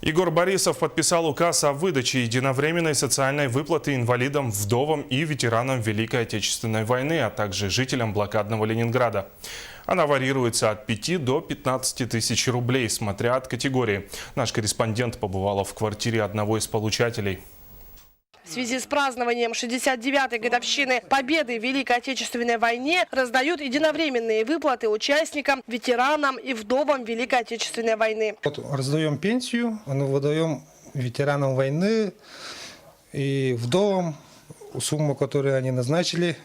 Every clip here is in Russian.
Егор Борисов подписал указ о выдаче единовременной социальной выплаты инвалидам, вдовам и ветеранам Великой Отечественной войны, а также жителям блокадного Ленинграда. Она варьируется от 5 до 15 тысяч рублей, смотря от категории. Наш корреспондент побывала в квартире одного из получателей. В связи с празднованием 69-й годовщины победы в Великой Отечественной войне раздают единовременные выплаты участникам, ветеранам и вдовам Великой Отечественной войны. Вот раздаем пенсию, выдаем ветеранам войны и вдовам сумму, которую они назначили.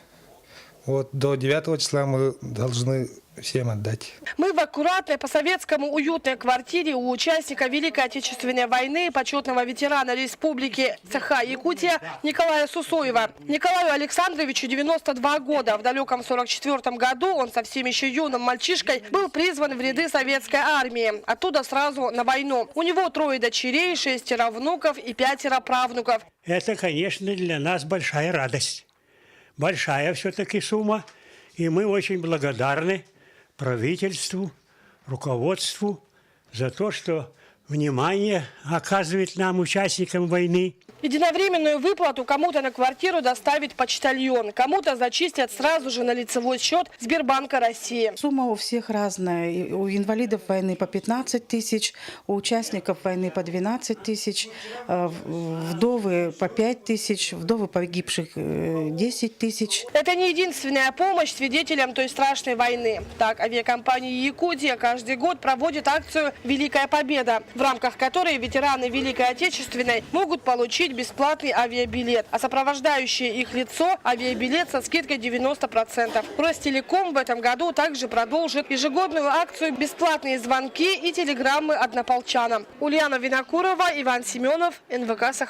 Вот до 9 числа мы должны всем отдать. Мы в аккуратной, по-советскому уютной квартире у участника Великой Отечественной войны, почетного ветерана Республики Саха-Якутия Николая Сусоева. Николаю Александровичу 92 года. В далеком 44 году он совсем еще юным мальчишкой был призван в ряды советской армии. Оттуда сразу на войну. У него 3 дочерей, 6 внуков и 5 правнуков. Это, конечно, для нас большая радость. Большая все-таки сумма. И мы очень благодарны правительству, руководству за то, что внимание оказывает нам, участникам войны. Единовременную выплату кому-то на квартиру доставит почтальон, кому-то зачистят сразу же на лицевой счет Сбербанка России. Сумма у всех разная. У инвалидов войны по 15 тысяч, у участников войны по 12 тысяч, вдовы по 5 тысяч, вдовы погибших 10 тысяч. Это не единственная помощь свидетелям той страшной войны. Так, авиакомпания «Якутия» каждый год проводит акцию «Великая Победа», в рамках которой ветераны Великой Отечественной могут получить бесплатный авиабилет, а сопровождающее их лицо авиабилет со скидкой 90%. Ростелеком в этом году также продолжит ежегодную акцию «Бесплатные звонки и телеграммы однополчанам». Ульяна Винокурова, Иван Семенов, НВК «Саха».